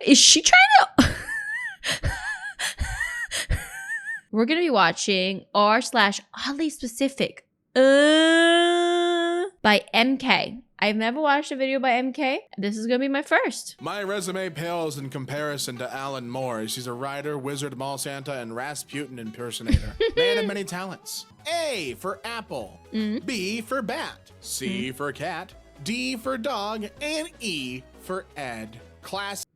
is she trying to... We're going to be watching r/OddlySpecific by EmKay. I've never watched a video by EmKay. This is going to be my first. My resume pales in comparison to Alan Moore's. She's a writer, wizard, mall Santa, and Rasputin impersonator. Man of many talents. A for apple. B for bat. C for cat. D for dog. And E for Ed. Class.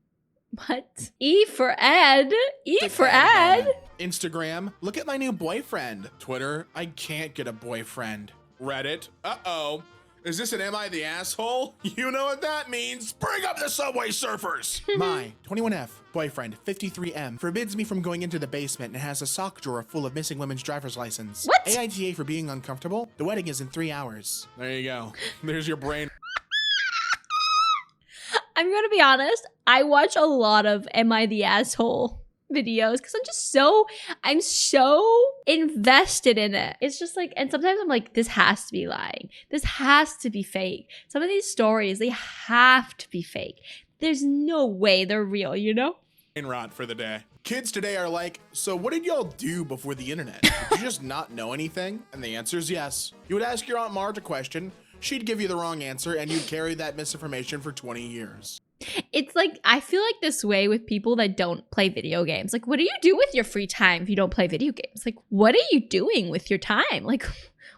What? E for Ed? E for Ed? Instagram, look at my new boyfriend. Twitter, I can't get a boyfriend. Reddit, uh-oh. Is this an Am I the Asshole? You know what that means. Bring up the Subway Surfers. My 21F boyfriend, 53M, forbids me from going into the basement and has a sock drawer full of missing women's driver's license. What? AITA for being uncomfortable. The wedding is in 3 hours. There you go. There's your brain. I'm gonna be honest, I watch a lot of Am I the Asshole videos because I'm so invested in it. It's just like, and sometimes I'm like, this has to be lying. This has to be fake. Some of these stories, they have to be fake. There's no way they're real, you know? Brain rot for the day. Kids today are like, so what did y'all do before the internet? Did you just not know anything? And the answer is yes. You would ask your Aunt Marge a question, she'd give you the wrong answer, and you'd carry that misinformation for 20 years. It's like, I feel like this way with people that don't play video games. Like, what do you do with your free time if you don't play video games? Like, what are you doing with your time? Like,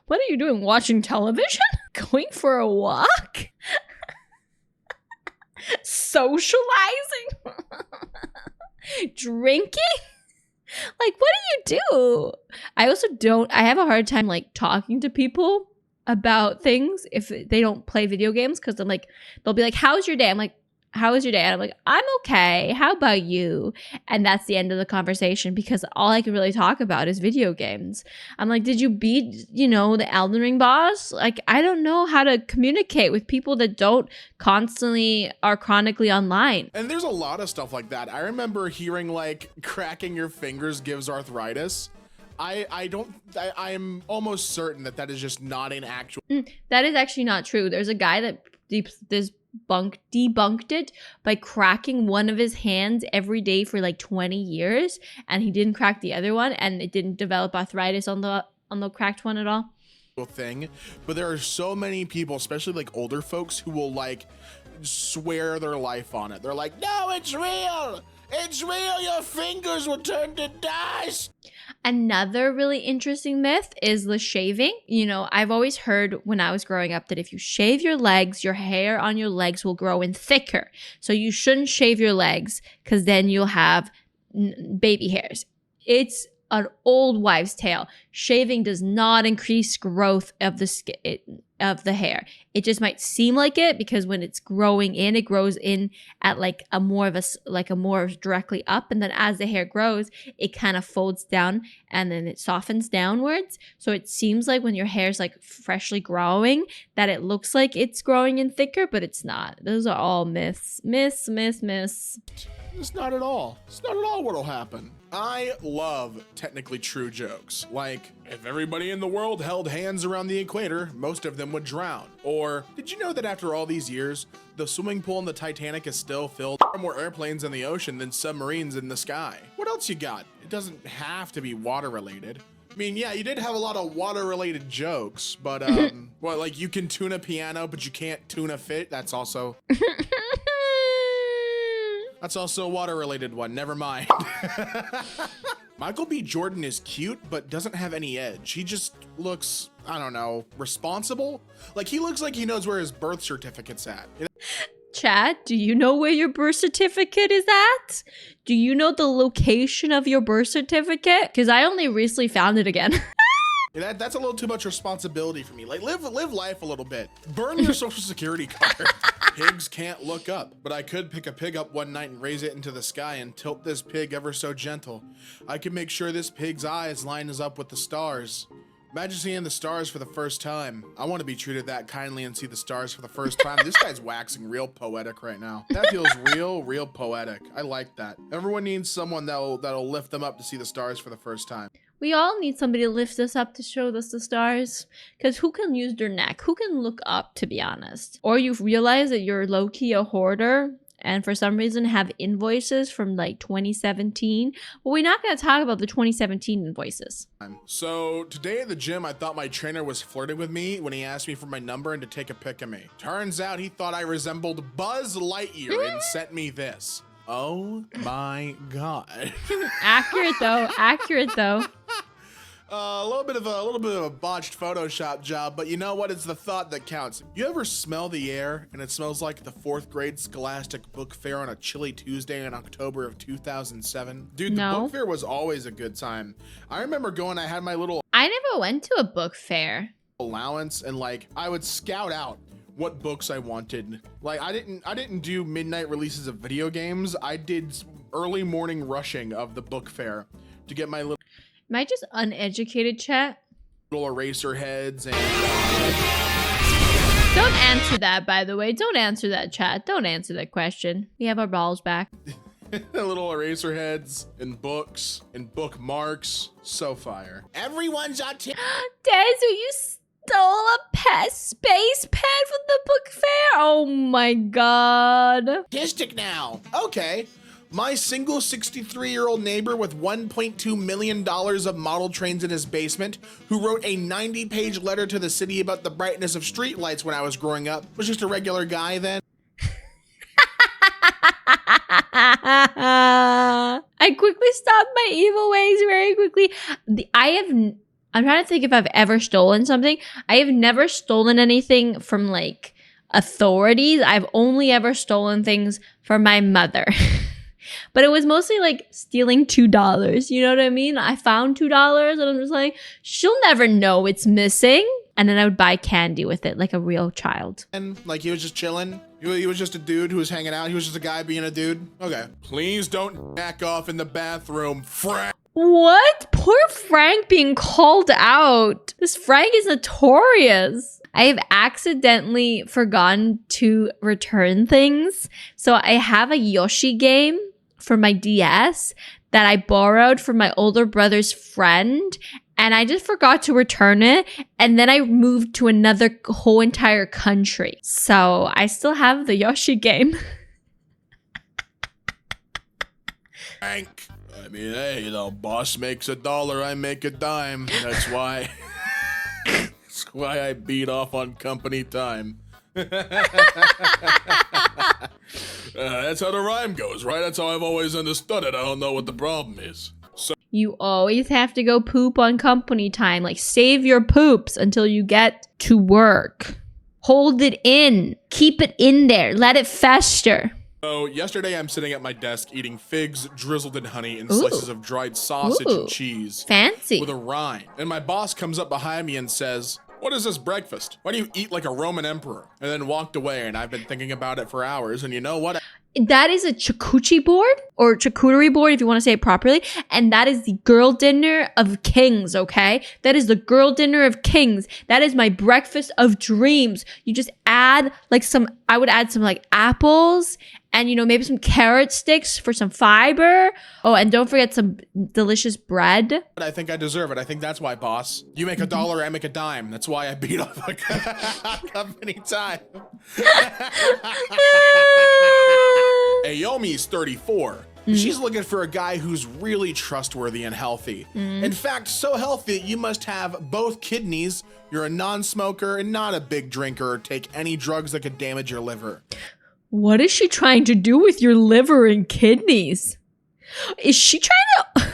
what are you doing? Watching television? Going for a walk? Socializing? Drinking? Like, what do you do? I have a hard time like talking to people about things if they don't play video games, because I'm like, they'll be like, how's your day? I'm like, how was your day? And I'm like, I'm okay. How about you? And that's the end of the conversation, because all I can really talk about is video games. I'm like, did you beat, the Elden Ring boss? Like, I don't know how to communicate with people that don't are chronically online. And there's a lot of stuff like that. I remember hearing like cracking your fingers gives arthritis. I'm almost certain that is just not an actual. That is actually not true. There's a guy that debunked it by cracking one of his hands every day for like 20 years, and he didn't crack the other one, and it didn't develop arthritis on the cracked one at all. Thing, but there are so many people, especially like older folks, who will like swear their life on it. They're like, no, it's real. It's real. Your fingers will turn to dust. Another really interesting myth is the shaving. I've always heard when I was growing up that if you shave your legs, your hair on your legs will grow in thicker. So you shouldn't shave your legs because then you'll have baby hairs. It's an old wives' tale. Shaving does not increase growth of the hair. It just might seem like it because when it's growing in, it grows in at like a more directly up, and then as the hair grows, it kind of folds down and then it softens downwards. So it seems like when your hair is like freshly growing that it looks like it's growing in thicker, but it's not. Those are all myths. Myths. It's not at all. It's not at all what'll happen. I love technically true jokes. Like, if everybody in the world held hands around the equator, most of them would drown. Or, did you know that after all these years, the swimming pool in the Titanic is still filled? There are more airplanes in the ocean than submarines in the sky. What else you got? It doesn't have to be water related. I mean, yeah, you did have a lot of water-related jokes, but, well, like, you can tune a piano, but you can't tune a fish. That's also a water-related one. Never mind. Michael B. Jordan is cute, but doesn't have any edge. He just looks, I don't know, responsible? Like, he looks like he knows where his birth certificate's at. Chad, do you know where your birth certificate is at? Do you know the location of your birth certificate? Because I only recently found it again. That's a little too much responsibility for me. Like, live life a little bit. Burn your social security card. Pigs can't look up, but I could pick a pig up one night and raise it into the sky and tilt this pig ever so gentle. I could make sure this pig's eyes line us up with the stars. Imagine seeing the stars for the first time. I want to be treated that kindly and see the stars for the first time. This guy's waxing real poetic right now. That feels real poetic. I like that. Everyone needs someone that'll lift them up to see the stars for the first time. We all need somebody to lift us up to show us the stars. Because who can use their neck? Who can look up, to be honest? Or you realize that you're low-key a hoarder and for some reason have invoices from like 2017. But we're not going to talk about the 2017 invoices. So today at the gym, I thought my trainer was flirting with me when he asked me for my number and to take a pic of me. Turns out he thought I resembled Buzz Lightyear and sent me this. Oh my God. Accurate though. Accurate though. A little bit of a botched Photoshop job, but you know what? It's the thought that counts. You ever smell the air and it smells like the 4th grade Scholastic Book Fair on a chilly Tuesday in October of 2007? Dude, the book fair was always a good time. I remember going, I had my little I never went to a book fair. allowance, and like I would scout out what books I wanted. Like I didn't do midnight releases of video games. I did early morning rushing of the book fair to get my little Am I just uneducated, chat? eraser heads and Don't answer that, by the way. Don't answer that, chat. Don't answer that question. We have our balls back. little eraser heads and books and bookmarks. So fire. Everyone's on Dazu, you stole a space pen from the book fair? Oh my God. Artistic now. Okay. My single 63-year-old neighbor with $1.2 million of model trains in his basement, who wrote a 90-page letter to the city about the brightness of streetlights when I was growing up, was just a regular guy then. I quickly stopped my evil ways very quickly. I'm trying to think if I've ever stolen something. I have never stolen anything from like authorities. I've only ever stolen things from my mother. But it was mostly like stealing $2. You know what I mean? I found $2 and I'm just like, she'll never know it's missing. And then I would buy candy with it like a real child. And like he was just chilling. He was just a dude who was hanging out. He was just a guy being a dude. Okay. Please don't jack off in the bathroom, Frank. What? Poor Frank being called out. This Frank is notorious. I have accidentally forgotten to return things. So I have a Yoshi game for my DS that I borrowed from my older brother's friend. And I just forgot to return it. And then I moved to another whole entire country. So I still have the Yoshi game. Frank. I mean, hey, you know, boss makes $1, I make a dime. That's why. That's why I beat off on company time. That's how the rhyme goes, right? That's how I've always understood it. I don't know what the problem is. So You always have to go poop on company time. Like, save your poops until you get to work. Hold it in. Keep it in there. Let it fester. So yesterday I'm sitting at my desk eating figs drizzled in honey and slices of dried sausage and cheese. Fancy. With a rind. And my boss comes up behind me and says, "What is this breakfast? Why do you eat like a Roman emperor?" And then walked away, and I've been thinking about it for hours. And you know what? That is a charcuterie board, or charcuterie board if you want to say it properly. And that is the girl dinner of kings, okay? That is the girl dinner of kings. That is my breakfast of dreams. You just add like I would add some like apples and, you know, maybe some carrot sticks for some fiber. Oh, and don't forget some delicious bread. I think I deserve it. I think that's why, boss. You make $1, I make a dime. That's why I beat off a company time. Ayomi's 34. She's looking for a guy who's really trustworthy and healthy. In fact, so healthy you must have both kidneys, you're a non-smoker and not a big drinker or take any drugs that could damage your liver. What is she trying to do with your liver and kidneys? Is she trying to...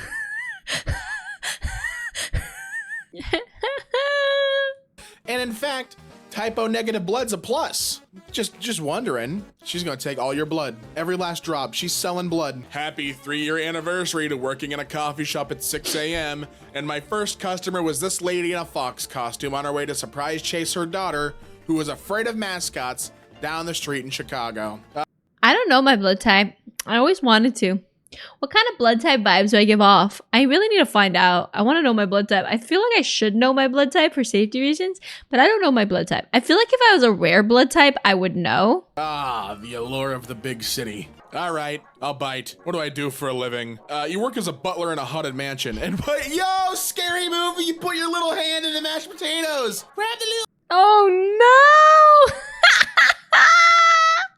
And in fact, typo negative blood's a plus. Just wondering. She's gonna take all your blood. Every last drop. She's selling blood. Happy 3-year anniversary to working in a coffee shop at 6 a.m. And my first customer was this lady in a fox costume on her way to surprise chase her daughter, who was afraid of mascots, down the street in Chicago. I don't know my blood type. I always wanted to. What kind of blood type vibes do I give off? I really need to find out. I want to know my blood type. I feel like I should know my blood type for safety reasons, but I don't know my blood type. I feel like if I was a rare blood type, I would know. Ah, the allure of the big city. All right, I'll bite. What do I do for a living? You work as a butler in a haunted mansion. And yo, scary movie, you put your little hand in the mashed potatoes. Grab the little Oh no!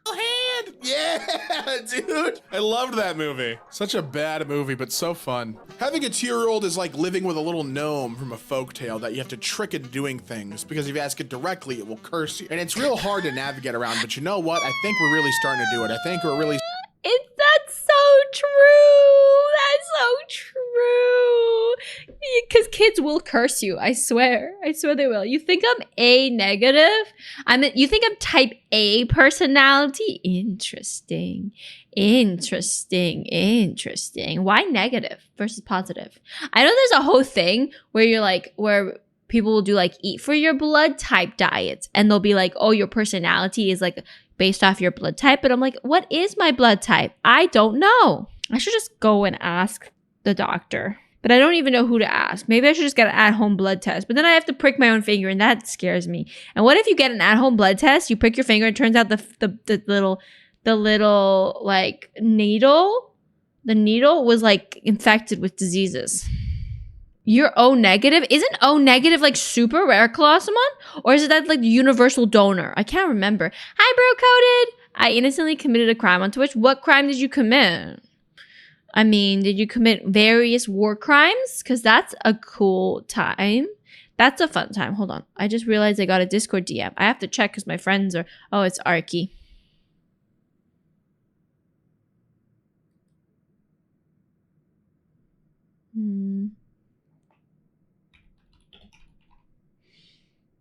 hand. Yeah. Yeah, dude. I loved that movie. Such a bad movie, but so fun. Having a 2-year-old is like living with a little gnome from a folktale that you have to trick into doing things, because if you ask it directly, it will curse you. And it's real hard to navigate around, but you know what? I think we're really starting to do it. I think we're really... That's so true. That's so true. Because kids will curse you. I swear. I swear they will. You think I'm A negative? You think I'm type A personality? Interesting. Interesting. Interesting. Why negative versus positive? I know there's a whole thing where you're like, where people will do like eat for your blood type diets. And they'll be like, oh, your personality is like based off your blood type. But I'm like, what is my blood type? I don't know. I should just go and ask the doctor. But I don't even know who to ask. Maybe I should just get an at-home blood test. But then I have to prick my own finger, and that scares me. And what if you get an at-home blood test, you prick your finger, and it turns out the little like needle, the needle was like infected with diseases. You're O negative? Isn't O negative like super rare, Colossimon? Or is it that like the universal donor? I can't remember. Hi, bro coded. I innocently committed a crime on Twitch. What crime did you commit? I mean, did you commit various war crimes? Because that's a cool time. That's a fun time. Hold on. I just realized I got a Discord DM. I have to check because my friends are... Oh, it's Arky.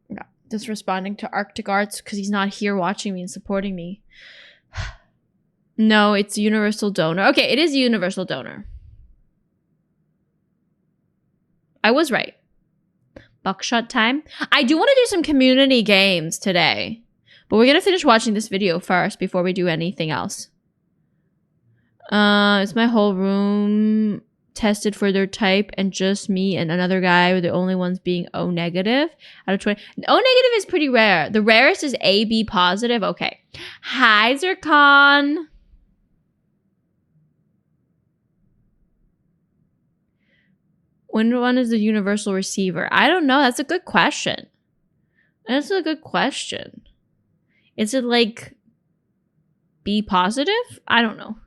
Yeah, just responding to Arctic Arts because he's not here watching me and supporting me. No, it's universal donor. Okay, it is universal donor. I was right. Buckshot time. I do want to do some community games today, but we're going to finish watching this video first before we do anything else. It's my whole room tested for their type, and just me and another guy were the only ones being O negative out of 20. O negative is pretty rare. The rarest is AB positive. Okay. Hi, Zircon. When one is the universal receiver? I don't know. That's a good question. That's a good question. Is it like B positive? I don't know.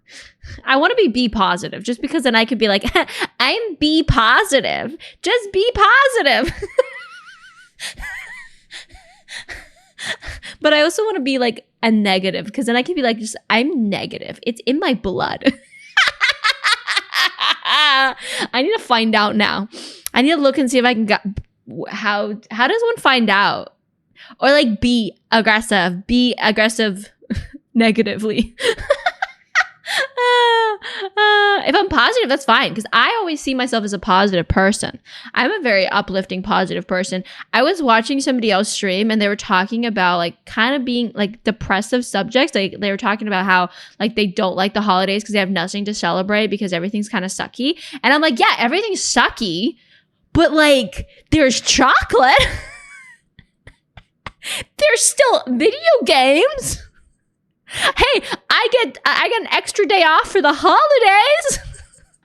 I want to be B positive just because then I could be like, I'm B positive. Just be positive. But I also want to be like a negative because then I can be like, just I'm negative. It's in my blood. I need to find out now. I need to look and see if I can get how does one find out? Or like be aggressive negatively. If I'm positive, that's fine because I always see myself as a positive person. I'm a very uplifting, positive person. I was watching somebody else stream and they were talking about like kind of being like depressive subjects. Like they were talking about how like they don't like the holidays because they have nothing to celebrate because everything's kind of sucky. And I'm like, yeah, everything's sucky, but like there's chocolate. There's still video games. Hey, I get an extra day off for the holidays.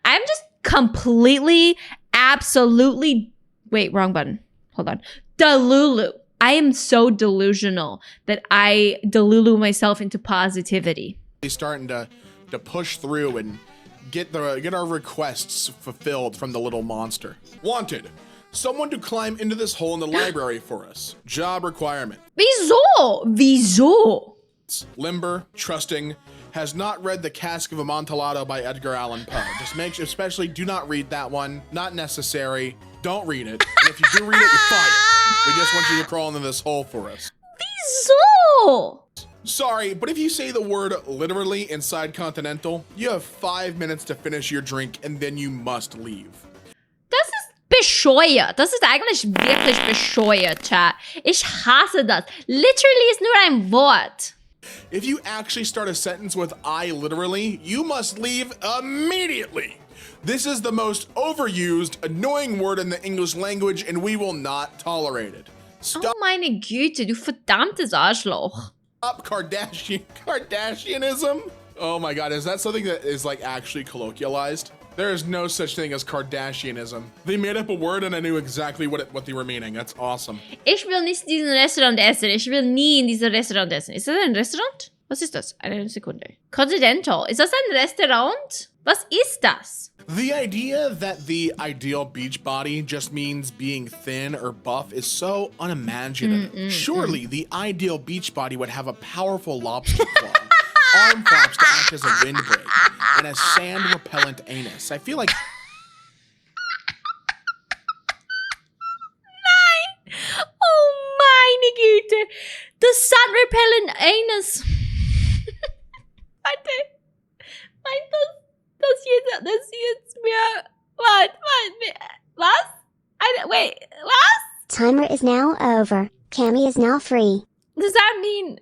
I'm just completely, absolutely, wait, wrong button. Hold on. Delulu. I am so delusional that I delulu myself into positivity. He's starting to push through and get our requests fulfilled from the little monster. Wanted. Someone to climb into this hole in the library for us. Job requirement. Wieso? Limber, trusting, has not read The Cask of Amontillado by Edgar Allan Poe. Especially do not read that one. Not necessary. Don't read it. And if you do read it, you're fired. We just want you to crawl into this hole for us. Wieso? Sorry, but if you say the word literally inside Continental, you have 5 minutes to finish your drink and then you must leave. Das ist bescheuert. Das ist eigentlich wirklich bescheuert, Chat. Ich hasse das. Literally ist nur ein Wort. If you actually start a sentence with I literally, you must leave immediately. This is the most overused, annoying word in the English language, and we will not tolerate it. Stop. Oh meine Güte, du verdammtes Arschloch. Stop Kardashianism. Oh my God, is that something that is like actually colloquialized? There is no such thing as Kardashianism. They made up a word and I knew exactly what they were meaning. That's awesome. Ich will nicht in diesem Restaurant essen. Ich will nie in diesem Restaurant essen. Ist das ein Restaurant? Was ist das? Eine Sekunde. Continental. Ist das ein Restaurant? Was ist das? The idea that the ideal beach body just means being thin or buff is so unimaginative. Surely the ideal beach body would have a powerful lobster claw, arm flaps to act as a windbreak, and a sand-repellent anus. I feel like... Nein! Oh meine Güte! The sun-repellent anus. Warte. Meint das jetzt mir... Was? Wait, was? Timer is now over. Cammy is now free. Does that mean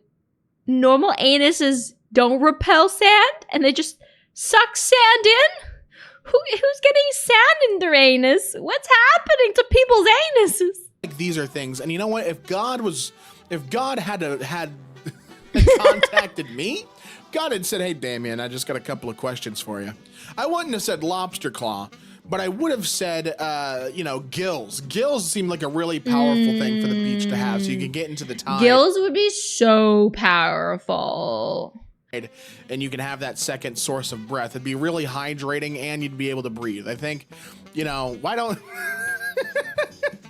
normal anuses don't repel sand and they just suck sand in? Who's getting sand in their anus? What's happening to people's anuses? Like these are things, and you know what? If God had contacted me, God had said, "Hey, Damien, I just got a couple of questions for you." I wouldn't have said lobster claw, but I would have said, gills. Gills seem like a really powerful thing for the beach to have, so you can get into the tide. Gills would be so powerful. And you can have that second source of breath. It'd be really hydrating, and you'd be able to breathe. I think, why don't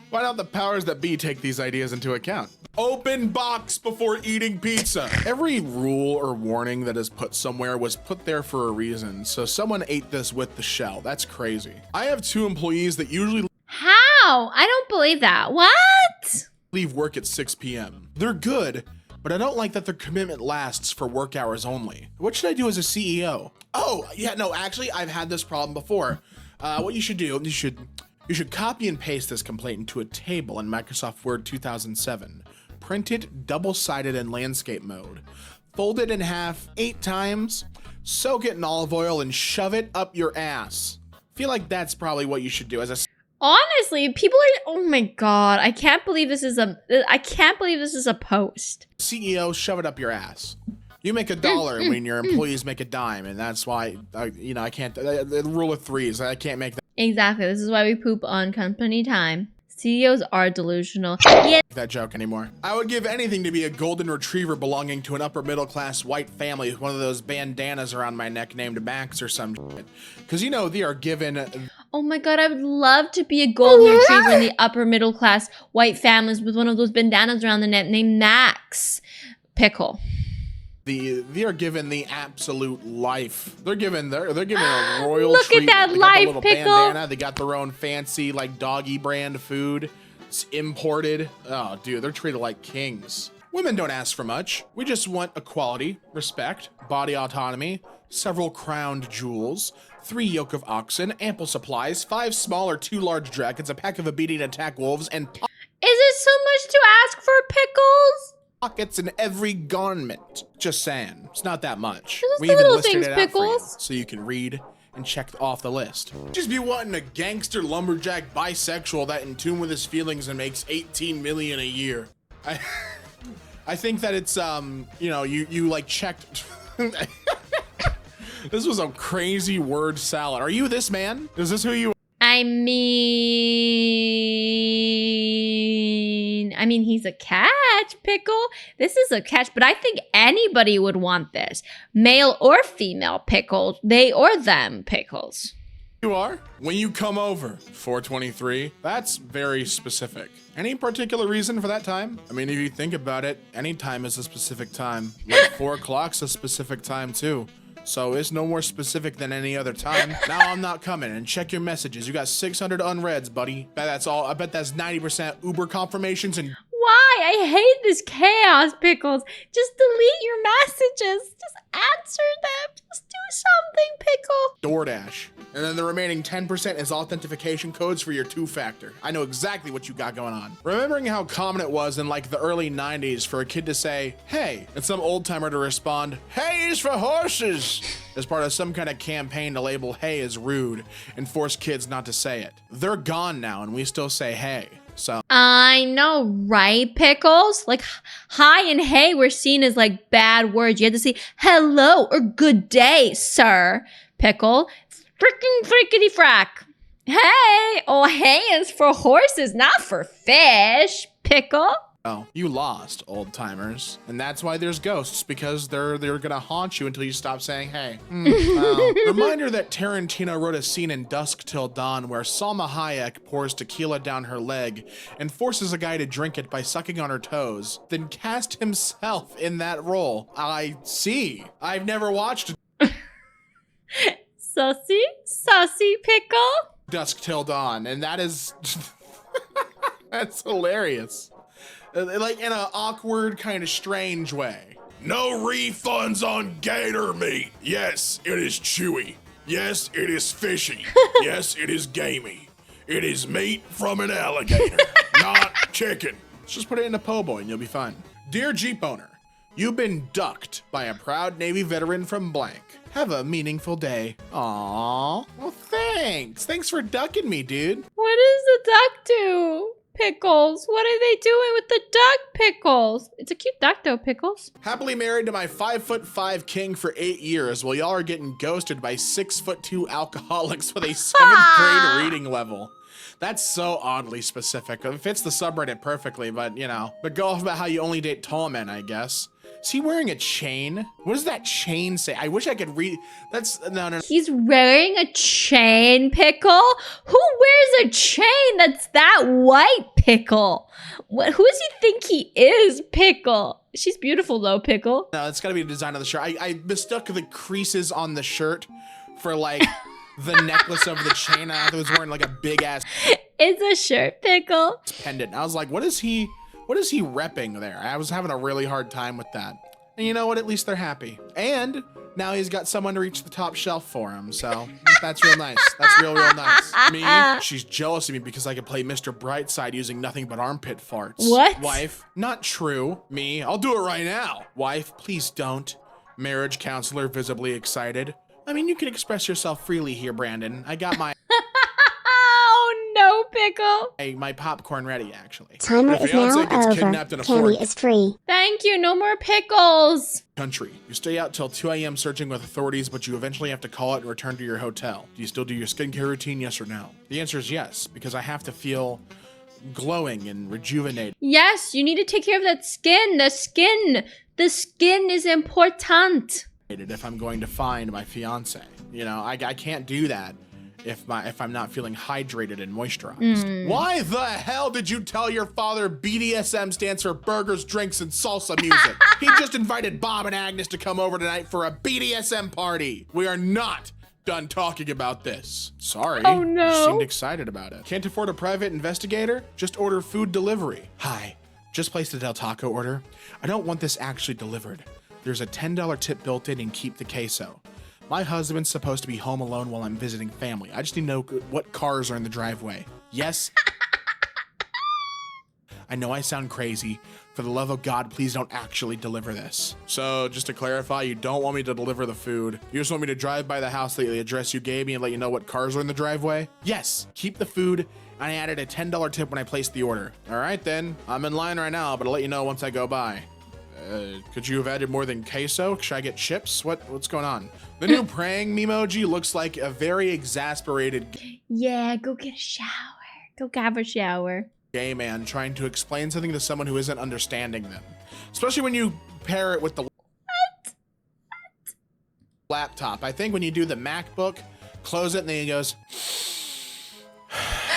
the powers that be take these ideas into account? Open box before eating pizza. Every rule or warning that is put somewhere was put there for a reason. So someone ate this with the shell. That's crazy. I have 2 employees that usually How? I don't believe that. What? leave work at 6 p.m. They're good, but I don't like that their commitment lasts for work hours only. What should I do as a CEO? Oh, yeah, no, actually, I've had this problem before. What you should do, you should copy and paste this complaint into a table in Microsoft Word 2007. Print it double-sided in landscape mode. Fold it in half 8 times, soak it in olive oil, and shove it up your ass. Feel like that's probably what you should do as a... Honestly, people are, oh my God, I can't believe this is a post. CEO, shove it up your ass. You make $1 when your employees make a dime, and that's why, I can't, the rule of threes, I can't make that. Exactly, this is why we poop on company time. CEOs are delusional. Yeah. That joke anymore. I would give anything to be a golden retriever belonging to an upper middle class white family with one of those bandanas around my neck named Max or some shit. Because they are given... Oh my God, I would love to be a golden retriever in the upper middle class white families with one of those bandanas around the neck named Max. Pickle. They are given the absolute life. They're given a royal Look treatment. at that They got life, the little Pickle. bandana. They got their own fancy doggy brand food. It's imported. Oh, dude, they're treated like kings. Women don't ask for much. We just want equality, respect, body autonomy, several crowned jewels, 3 yoke of oxen, ample supplies, 5 small or 2 large dragons, a pack of obedient attack wolves, and Is it so much to ask for, Pickles? pockets in every garment. Just saying, it's not that much. Just We the even little listed things, it out for you, Pickles. so you can read and check off the list. Just be wanting a gangster lumberjack bisexual that in tune with his feelings and makes 18 million a year. I think that it's you checked. This was a crazy word salad. Are you this man? Is this who you are? I mean, he's a catch, Pickle. This is a catch, but I think anybody would want this. Male or female Pickle, they or them Pickles. You are? When you come over, 423, that's very specific. Any particular reason for that time? I mean, if you think about it, any time is a specific time. Like 4 o'clock's a specific time too. So it's no more specific than any other time. Now I'm not coming, and check your messages. You got 600 unreads, buddy. That's all. I bet that's 90% Uber confirmations and... Why? I hate this chaos, Pickles. Just delete your messages. Just answer them. Just do something, Pickle. DoorDash. And then the remaining 10% is authentication codes for your 2-factor. I know exactly what you got going on. Remembering how common it was in the early 90s for a kid to say, hey, and some old timer to respond, hey is for horses, as part of some kind of campaign to label hey as rude and force kids not to say it. They're gone now and we still say hey. So I know, right, Pickles? Hi and hey were seen as bad words. You had to say hello or good day, sir. Pickle. Frickin' frickety frack. Hey! Oh, hey is for horses, not for fish. Pickle. Oh, you lost, old timers. And that's why there's ghosts, because they're gonna haunt you until you stop saying, hey. Wow. Reminder that Tarantino wrote a scene in Dusk Till Dawn where Salma Hayek pours tequila down her leg and forces a guy to drink it by sucking on her toes, then cast himself in that role. I see. I've never watched Saucy pickle. Dusk Till Dawn, and that is, that's hilarious. Like in an awkward, kind of strange way. No refunds on gator meat. Yes, it is chewy. Yes, it is fishy. Yes, it is gamey. It is meat from an alligator, not chicken. Let's just put it in a po' boy and you'll be fine. Dear Jeep owner, you've been ducked by a proud Navy veteran from blank. Have a meaningful day. Aww. Well, thanks. Thanks for ducking me, dude. What does the duck do? Pickles. What are they doing with the duck, Pickles? It's a cute duck though, Pickles. Happily married to my 5'5" king for 8 years while y'all are getting ghosted by 6'2" alcoholics with a 7th grade reading level. That's so oddly specific. It fits the subreddit perfectly, but you know. But go off about how you only date tall men, I guess. Is he wearing a chain? What does that chain say? I wish I could read. That's no. He's wearing a chain, Pickle? Who wears a chain that's that white, Pickle? Who does he think he is, Pickle? She's beautiful though, Pickle. No, it's gotta be the design of the shirt. I mistook the creases on the shirt for like the necklace over the chain. I thought it was wearing like a big ass. It's a shirt, Pickle. Pendant. I was like, what is he repping there? I was having a really hard time with that. And you know what? At least they're happy. And now he's got someone to reach the top shelf for him. So that's real nice. That's real nice. Me, she's jealous of me because I can play Mr. Brightside using nothing but armpit farts. What? Wife, not true. Me, I'll do it right now. Wife, please don't. Marriage counselor visibly excited. I mean, you can express yourself freely here, Brandon. I got my no, Pickle. my popcorn ready, actually. Timer The is now fiancé gets over. kidnapped in a Cammy foreign is free. Thank you. No more pickles. country. You stay out till 2 a.m. searching with authorities, but you eventually have to call it and return to your hotel. Do you still do your skincare routine, yes or no? The answer is yes, because I have to feel glowing and rejuvenated. Yes, you need to take care of that skin. The skin is important. If I'm going to find my fiance, you know, I can't do that if I'm not feeling hydrated and moisturized. Why the hell did you tell your father BDSM stands for burgers, drinks, and salsa music? He just invited Bob and Agnes to come over tonight for a BDSM party. We are not done talking about this. Sorry. Oh no. You seemed excited about it. Can't afford a private investigator? Just order food delivery. Hi, just placed a Del Taco order. I don't want this actually delivered. There's a $10 tip built in and keep the queso. My husband's supposed to be home alone while I'm visiting family. I just need to know what cars are in the driveway. Yes? I know I sound crazy. For the love of God, please don't actually deliver this. So, just to clarify, you don't want me to deliver the food. You just want me to drive by the house, the address you gave me, and let you know what cars are in the driveway? Yes, keep the food. And I added a $10 tip when I placed the order. All right, then. I'm in line right now, but I'll let you know once I go by. Could you have added more than queso? Should I get chips? What's going on? The new praying memoji looks like a very exasperated Yeah, go get a shower. Go have a shower. gay man trying to explain something to someone who isn't understanding them. Especially when you pair it with the laptop. I think when you do the MacBook, close it and then he goes,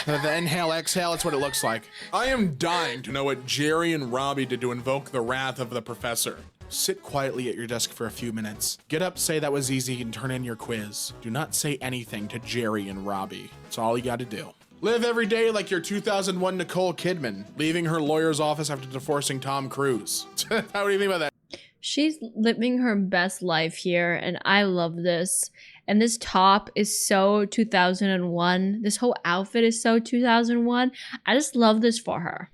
the inhale, exhale, that's what it looks like. I am dying to know what Jerry and Robbie did to invoke the wrath of the professor. Sit quietly at your desk for a few minutes. Get up, say that was easy, and turn in your quiz. Do not say anything to Jerry and Robbie. That's all you gotta do. Live every day like your 2001 Nicole Kidman, leaving her lawyer's office after divorcing Tom Cruise. How do you think about that? She's living her best life here, and I love this. And this top is so 2001. This whole outfit is so 2001. I just love this for her.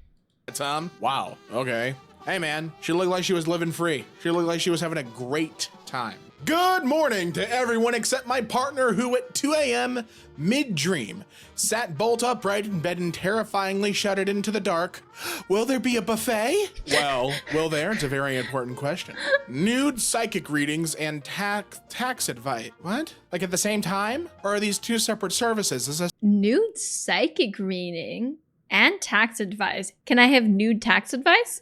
Tom? Wow, okay. Hey man, she looked like she was living free. She looked like she was having a great time. Good morning to everyone except my partner who at 2 a.m. mid-dream sat bolt upright in bed and terrifyingly shouted into the dark, "Will there be a buffet?" Well, will there? It's a very important question. Nude psychic readings and tax advice. What? Like at the same time? Or are these two separate services? Is this Nude psychic reading And tax advice. Can I have nude tax advice?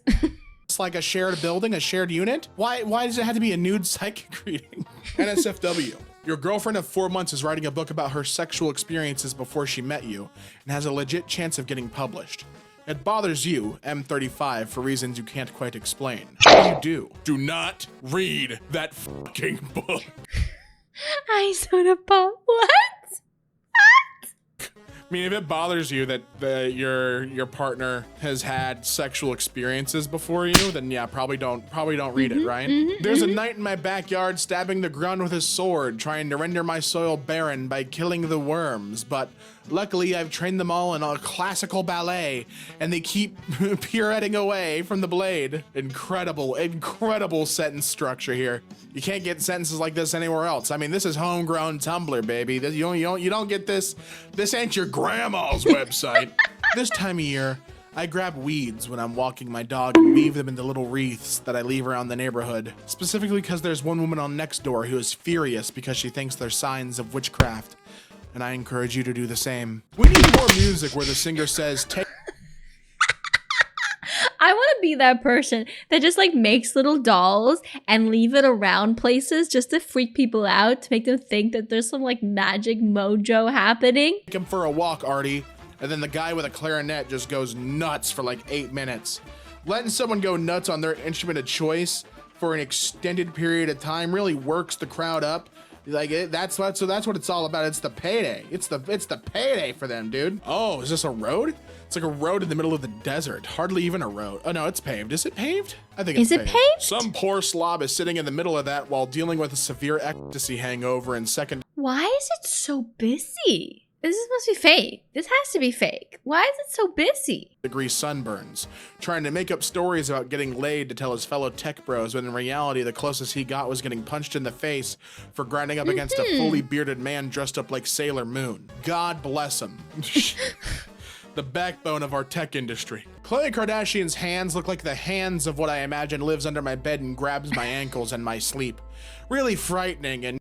It's like a shared building, a shared unit. Why does it have to be a nude psychic reading? NSFW. Your girlfriend of 4 months is writing a book about her sexual experiences before she met you and has a legit chance of getting published. It bothers you, M35, for reasons you can't quite explain. What do? Do not read that fucking book. I sort of what? I mean, if it bothers you that your partner has had sexual experiences before you, then yeah, probably don't read it, right? There's a knight in my backyard stabbing the ground with his sword, trying to render my soil barren by killing the worms, but luckily I've trained them all in a classical ballet, and they keep pirouetting away from the blade. Incredible sentence structure here. You can't get sentences like this anywhere else. I mean, this is homegrown Tumblr, baby. You don't get this. This ain't your grandma's website. This time of year, I grab weeds when I'm walking my dog and weave them into little wreaths that I leave around the neighborhood. Specifically because there's one woman on Nextdoor who is furious because she thinks they're signs of witchcraft. And I encourage you to do the same. We need more music where the singer says, take. I want to be that person that just like makes little dolls and leave it around places just to freak people out, to make them think that there's some like magic mojo happening. Take him for a walk, Artie. And then the guy with a clarinet just goes nuts for like 8 minutes. Letting someone go nuts on their instrument of choice for an extended period of time really works the crowd up. Like that's what it's all about. It's the payday. It's the payday for them, dude. Oh, is this a road? It's like a road in the middle of the desert. Hardly even a road. Oh no, it's paved. Is it paved? I think it's paved. Is it paved? Some poor slob is sitting in the middle of that while dealing with a severe ecstasy hangover and second. Why is it so busy? This must be fake. This has to be fake. Why is it so busy? Degree sunburns, trying to make up stories about getting laid to tell his fellow tech bros, when in reality the closest he got was getting punched in the face for grinding up against a fully bearded man dressed up like Sailor Moon. God bless him. The backbone of our tech industry. Khloe Kardashian's hands look like the hands of what I imagine lives under my bed and grabs my ankles in my sleep. Really frightening and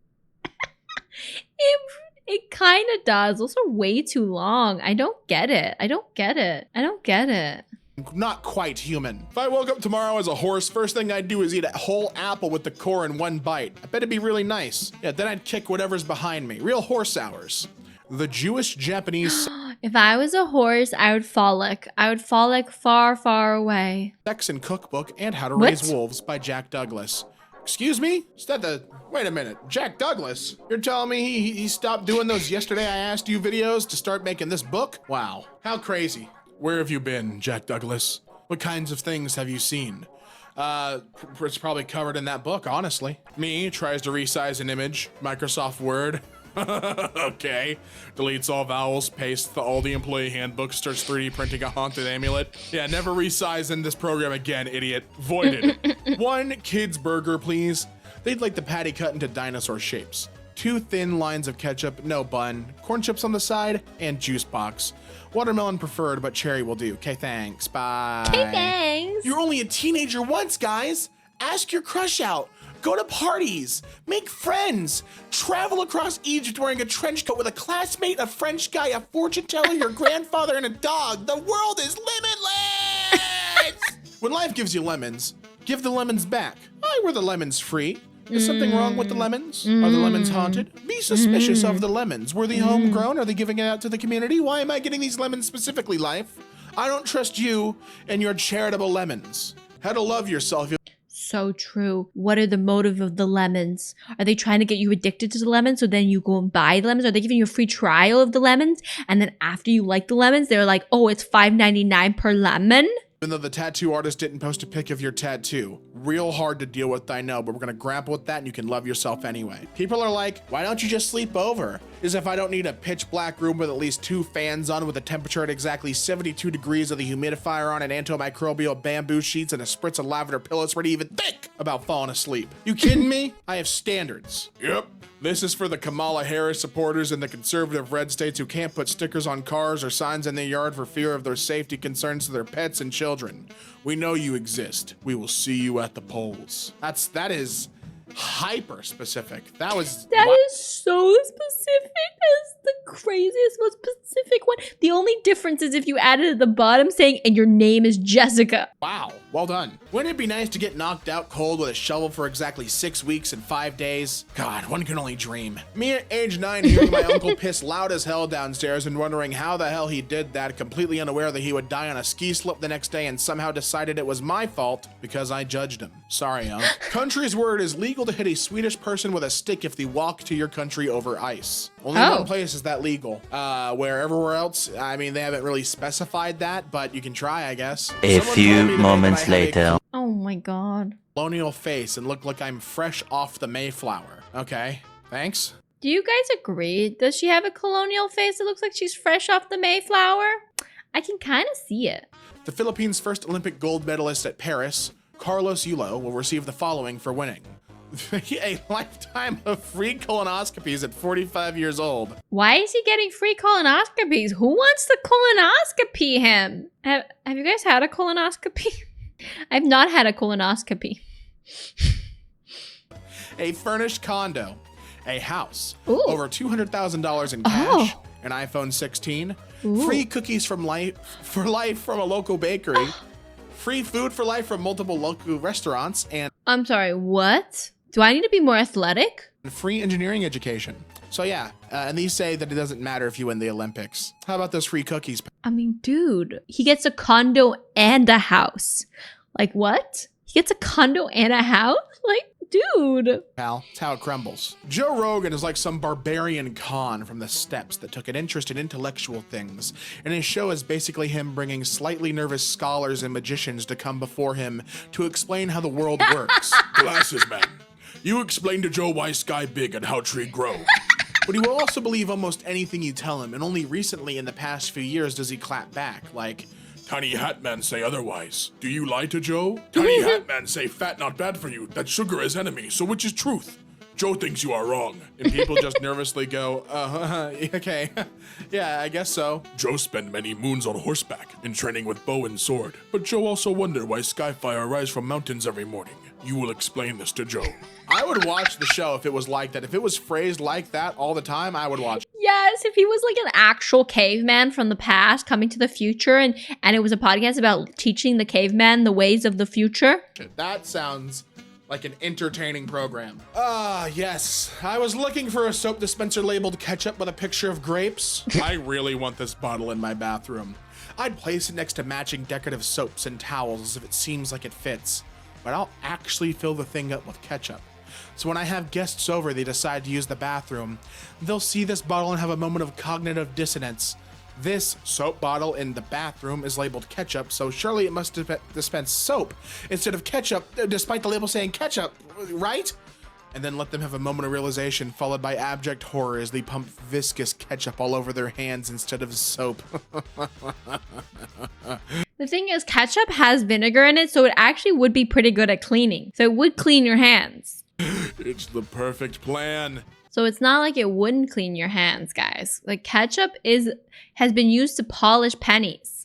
It kind of does. Those are way too long. I don't get it. I don't get it. Not quite human. If I woke up tomorrow as a horse, first thing I'd do is eat a whole apple with the core in one bite. I bet it'd be really nice. Yeah, then I'd kick whatever's behind me. Real horse hours. The Jewish Japanese If I was a horse, I would frolic. I would frolic far, far away. Sex and Cookbook and How to Raise Wolves by Jack Douglas. Excuse me? Is that the... Wait a minute. Jack Douglas? You're telling me he stopped doing those Yesterday I Asked You videos to start making this book? Wow. How crazy. Where have you been, Jack Douglas? What kinds of things have you seen? It's probably covered in that book, honestly. Me tries to resize an image. Microsoft Word. Okay. Deletes all vowels, pastes all the employee handbook, starts 3D printing a haunted amulet. Yeah, never resize in this program again, idiot. Voided. One kid's burger, please. They'd like the patty cut into dinosaur shapes. 2 thin lines of ketchup, no bun, corn chips on the side, and juice box. Watermelon preferred, but cherry will do. Okay, thanks. Bye. Okay, thanks. You're only a teenager once, guys. Ask your crush out. Go to parties, make friends, travel across Egypt wearing a trench coat with a classmate, a French guy, a fortune teller, your grandfather, and a dog. The world is limitless! When life gives you lemons, give the lemons back. Why were the lemons free? Is something wrong with the lemons? Are the lemons haunted? Be suspicious of the lemons. Were they homegrown? Are they giving it out to the community? Why am I getting these lemons specifically, life? I don't trust you and your charitable lemons. How to love yourself. So true. What are the motive of the lemons? Are they trying to get you addicted to the lemons so then you go and buy the lemons? Are they giving you a free trial of the lemons? And then after you like the lemons, they're like, oh, it's $5.99 per lemon? Even though the tattoo artist didn't post a pic of your tattoo. Real hard to deal with, I know, but we're gonna grapple with that and you can love yourself anyway. People are like, why don't you just sleep over? As if I don't need a pitch black room with at least 2 fans on with a temperature at exactly 72 degrees of the humidifier on and antimicrobial bamboo sheets and a spritz of lavender pillows for to even think about falling asleep. You kidding me? I have standards. Yep. This is for the Kamala Harris supporters in the conservative red states who can't put stickers on cars or signs in their yard for fear of their safety concerns to their pets and children. We know you exist. We will see you at the polls. That is hyper specific. That is so specific. That is the craziest, most specific one. The The only difference is if you added at the bottom saying, and your name is Jessica. Wow, well done. Wouldn't it be nice to get knocked out cold with a shovel for exactly 6 weeks and 5 days? God, one can only dream. Me at age 9 hearing my uncle piss loud as hell downstairs and wondering how the hell he did that, completely unaware that he would die on a ski slope the next day and somehow decided it was my fault because I judged him. Sorry, Unc. Country's word is legal to hit a Swedish person with a stick if they walk to your country over ice. Only one place is that legal. Where everywhere else, I mean, they haven't really specified that, but you can try, I guess. A few moments later. Oh my god. Colonial face and look like I'm fresh off the Mayflower. Okay, thanks. Do you guys agree? Does she have a colonial face that looks like she's fresh off the Mayflower? I can kind of see it. The Philippines' first Olympic gold medalist at Paris, Carlos Yulo, will receive the following for winning. A lifetime of free colonoscopies at 45 years old. Why is he getting free colonoscopies? Who wants to colonoscopy him? Have you guys had a colonoscopy? I've not had a colonoscopy. A furnished condo, a house, Ooh. over $200,000 in cash, Oh. an iPhone 16, Ooh. free cookies from life from a local bakery, free food for life from multiple local restaurants, and I'm sorry, what? Do I need to be more athletic? free engineering education. So yeah, and these say that it doesn't matter if you win the Olympics. How about those free cookies? I mean, dude, he gets a condo and a house. Like, what? He gets a condo and a house? Like, dude. Pal, it's how it crumbles. Joe Rogan is like some barbarian Khan from the steppes that took an interest in intellectual things, and his show is basically him bringing slightly nervous scholars and magicians to come before him to explain how the world works. Glasses man, you explain to Joe why sky big and how tree grow. But he will also believe almost anything you tell him, and only recently in the past few years does he clap back, like, Tiny Hat Man say otherwise. Do you lie to Joe? Tiny Hat Man say fat not bad for you, that sugar is enemy, so which is truth? Joe thinks you are wrong. And people just nervously go, okay, yeah, I guess so. Joe spent many moons on horseback, in training with bow and sword. But Joe also wonder why skyfire rise from mountains every morning. You will explain this to Joe. I would watch the show if it was like that. If it was phrased like that all the time, I would watch. Yes, if he was like an actual caveman from the past coming to the future and it was a podcast about teaching the caveman the ways of the future. That sounds like an entertaining program. Yes. I was looking for a soap dispenser labeled ketchup with a picture of grapes. I really want this bottle in my bathroom. I'd place it next to matching decorative soaps and towels if it seems like it fits. But I'll actually fill the thing up with ketchup. So when I have guests over, they decide to use the bathroom, they'll see this bottle and have a moment of cognitive dissonance. This soap bottle in the bathroom is labeled ketchup, so surely it must dispense soap instead of ketchup, despite the label saying ketchup, right? And then let them have a moment of realization, followed by abject horror as they pump viscous ketchup all over their hands instead of soap. The thing is, ketchup has vinegar in it, so it actually would be pretty good at cleaning. So it would clean your hands. It's the perfect plan. So it's not like it wouldn't clean your hands, guys. Like ketchup has been used to polish pennies.